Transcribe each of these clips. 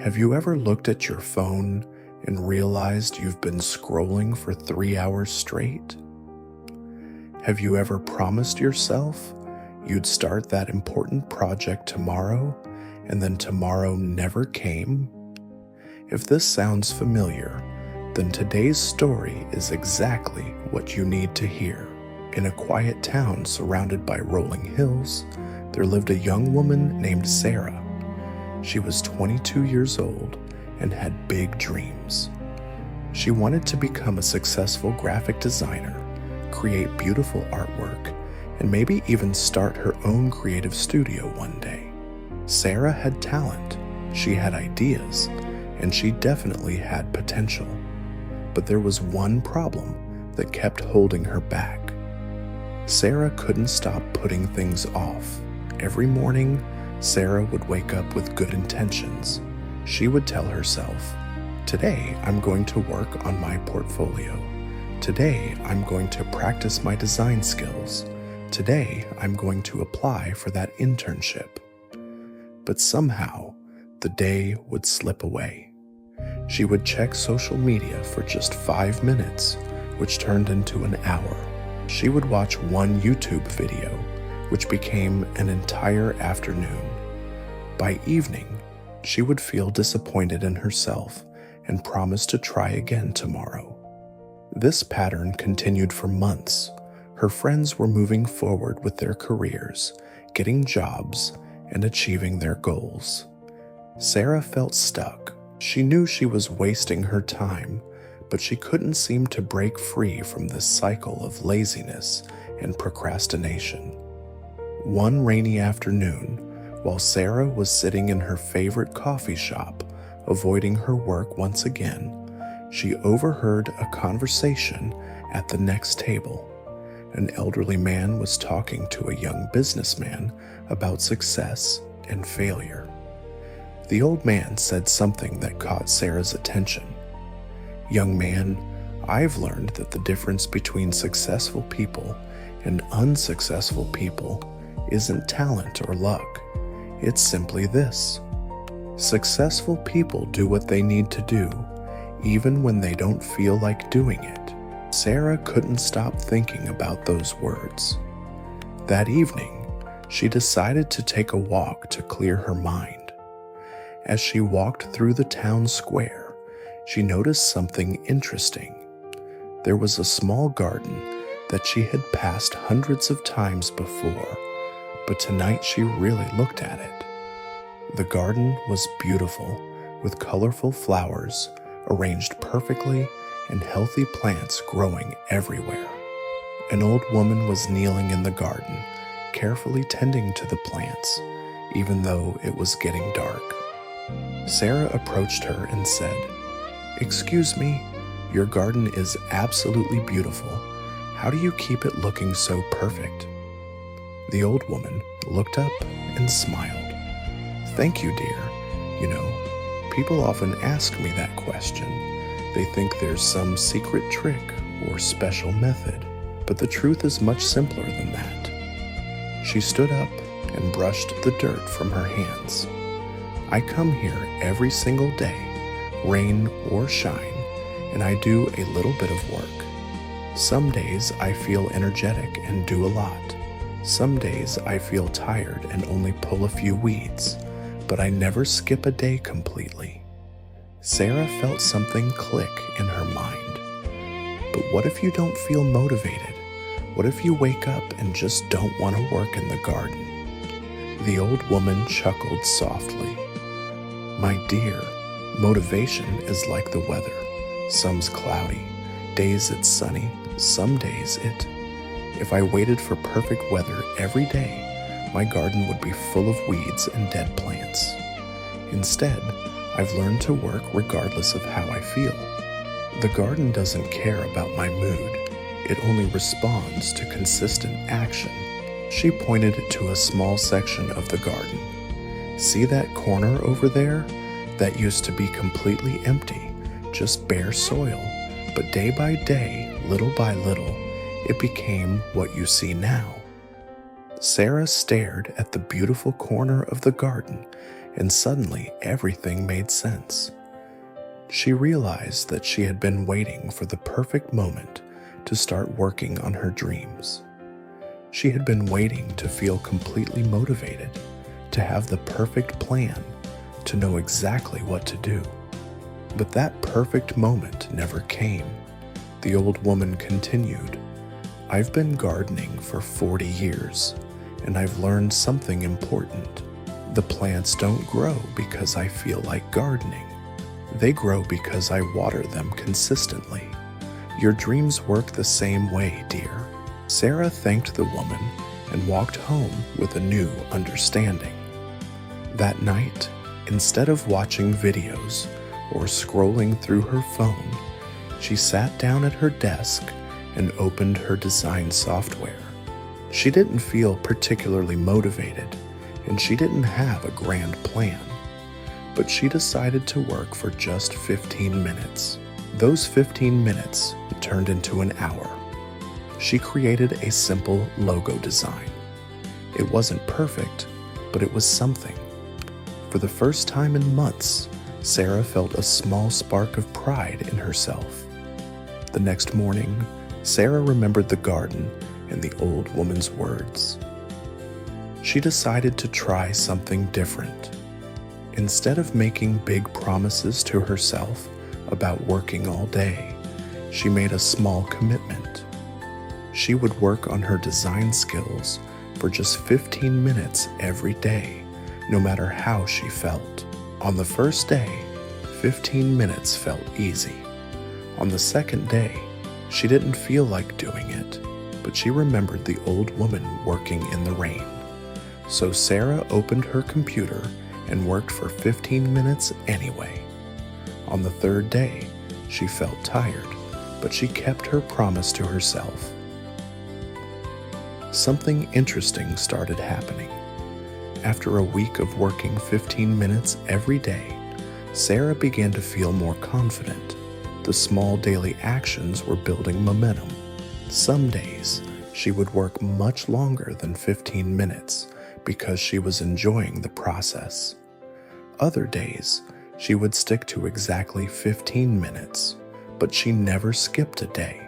Have you ever looked at your phone and realized you've been scrolling for 3 hours straight? Have you ever promised yourself you'd start that important project tomorrow and then tomorrow never came? If this sounds familiar, then today's story is exactly what you need to hear. In a quiet town surrounded by rolling hills, there lived a young woman named Sarah. She was 22 years old and had big dreams. She wanted to become a successful graphic designer, create beautiful artwork, and maybe even start her own creative studio one day. Sarah had talent, she had ideas, and she definitely had potential. But there was one problem that kept holding her back. Sarah couldn't stop putting things off. Every morning, Sarah would wake up with good intentions. She would tell herself, "Today I'm going to work on my portfolio. Today I'm going to practice my design skills. Today I'm going to apply for that internship." But somehow, the day would slip away. She would check social media for just 5 minutes, which turned into an hour. She would watch one YouTube video, which became an entire afternoon. By evening, she would feel disappointed in herself and promise to try again tomorrow. This pattern continued for months. Her friends were moving forward with their careers, getting jobs, and achieving their goals. Sarah felt stuck. She knew she was wasting her time, but she couldn't seem to break free from this cycle of laziness and procrastination. One rainy afternoon, while Sarah was sitting in her favorite coffee shop, avoiding her work once again, she overheard a conversation at the next table. An elderly man was talking to a young businessman about success and failure. The old man said something that caught Sarah's attention. "Young man, I've learned that the difference between successful people and unsuccessful people isn't talent or luck. It's simply this. Successful people do what they need to do, even when they don't feel like doing it." Sarah couldn't stop thinking about those words. That evening, she decided to take a walk to clear her mind. As she walked through the town square, she noticed something interesting. There was a small garden that she had passed hundreds of times before, but tonight she really looked at it. The garden was beautiful, with colorful flowers arranged perfectly and healthy plants growing everywhere. An old woman was kneeling in the garden, carefully tending to the plants, even though it was getting dark. Sarah approached her and said, "Excuse me, your garden is absolutely beautiful. How do you keep it looking so perfect?" The old woman looked up and smiled. "Thank you, dear. You know, people often ask me that question. They think there's some secret trick or special method, but the truth is much simpler than that." She stood up and brushed the dirt from her hands. "I come here every single day, rain or shine, and I do a little bit of work. Some days I feel energetic and do a lot. Some days I feel tired and only pull a few weeds, but I never skip a day completely." Sarah felt something click in her mind. But what if you don't feel motivated? What if you wake up and just don't want to work in the garden? The old woman chuckled softly. "My dear, motivation is like the weather. Some's cloudy, days it's sunny, some days it. If I waited for perfect weather every day, my garden would be full of weeds and dead plants. Instead, I've learned to work regardless of how I feel. The garden doesn't care about my mood. It only responds to consistent action." She pointed to a small section of the garden. "See that corner over there? That used to be completely empty, just bare soil. But day by day, little by little, it became what you see now." Sarah stared at the beautiful corner of the garden and suddenly everything made sense. She realized that she had been waiting for the perfect moment to start working on her dreams. She had been waiting to feel completely motivated, to have the perfect plan, to know exactly what to do. But that perfect moment never came. The old woman continued, "I've been gardening for 40 years, and I've learned something important. The plants don't grow because I feel like gardening. They grow because I water them consistently. Your dreams work the same way, dear." Sarah thanked the woman and walked home with a new understanding. That night, instead of watching videos or scrolling through her phone, she sat down at her desk and opened her design software. She didn't feel particularly motivated, and she didn't have a grand plan, but she decided to work for just 15 minutes. Those 15 minutes turned into an hour. She created a simple logo design. It wasn't perfect, but it was something. For the first time in months, Sarah felt a small spark of pride in herself. The next morning, Sarah remembered the garden and the old woman's words. She decided to try something different. Instead of making big promises to herself about working all day, she made a small commitment. She would work on her design skills for just 15 minutes every day, no matter how she felt. On the first day, 15 minutes felt easy. On the second day, she didn't feel like doing it, but she remembered the old woman working in the rain. So Sarah opened her computer and worked for 15 minutes anyway. On the third day, she felt tired, but she kept her promise to herself. Something interesting started happening. After a week of working 15 minutes every day, Sarah began to feel more confident. The small daily actions were building momentum. Some days, she would work much longer than 15 minutes because she was enjoying the process. Other days, she would stick to exactly 15 minutes, but she never skipped a day.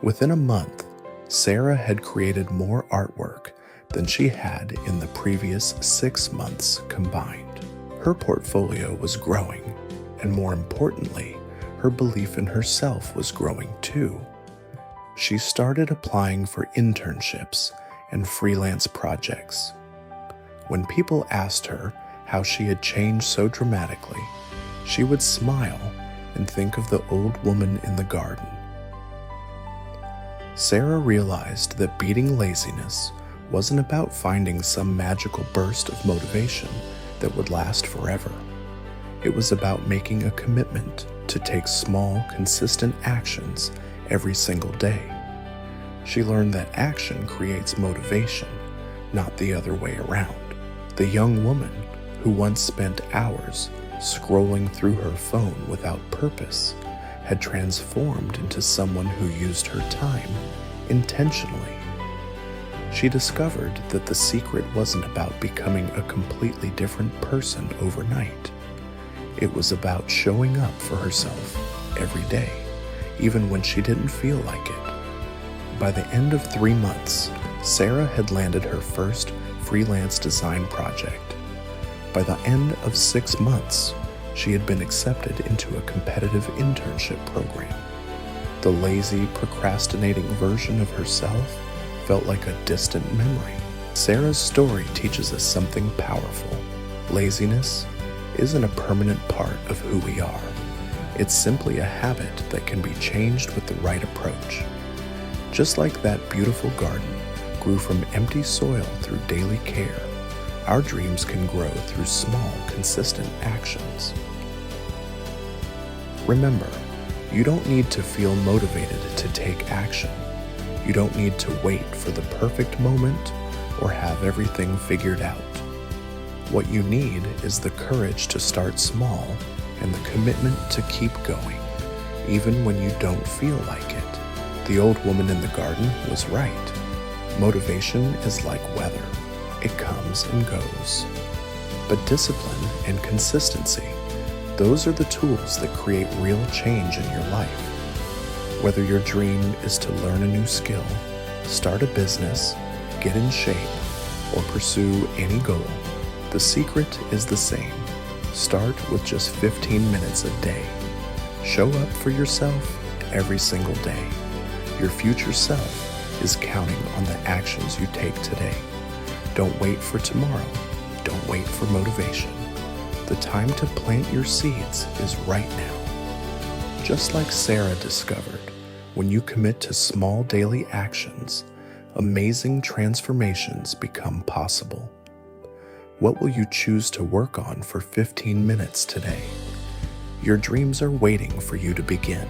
Within a month, Sarah had created more artwork than she had in the previous 6 months combined. Her portfolio was growing, and more importantly, her belief in herself was growing too. She started applying for internships and freelance projects. When people asked her how she had changed so dramatically, she would smile and think of the old woman in the garden. Sarah realized that beating laziness wasn't about finding some magical burst of motivation that would last forever. It was about making a commitment to take small, consistent actions every single day. She learned that action creates motivation, not the other way around. The young woman who once spent hours scrolling through her phone without purpose had transformed into someone who used her time intentionally. She discovered that the secret wasn't about becoming a completely different person overnight. It was about showing up for herself every day, even when she didn't feel like it. By the end of 3 months, Sarah had landed her first freelance design project. By the end of 6 months, she had been accepted into a competitive internship program. The lazy, procrastinating version of herself felt like a distant memory. Sarah's story teaches us something powerful. Laziness isn't a permanent part of who we are. It's simply a habit that can be changed with the right approach. Just like that beautiful garden grew from empty soil through daily care, our dreams can grow through small, consistent actions. Remember, you don't need to feel motivated to take action. You don't need to wait for the perfect moment or have everything figured out. What you need is the courage to start small and the commitment to keep going, even when you don't feel like it. The old woman in the garden was right. Motivation is like weather. It comes and goes. But discipline and consistency, those are the tools that create real change in your life. Whether your dream is to learn a new skill, start a business, get in shape, or pursue any goal, the secret is the same. Start with just 15 minutes a day. Show up for yourself every single day. Your future self is counting on the actions you take today. Don't wait for tomorrow. Don't wait for motivation. The time to plant your seeds is right now. Just like Sarah discovered, when you commit to small daily actions, amazing transformations become possible. What will you choose to work on for 15 minutes today? Your dreams are waiting for you to begin.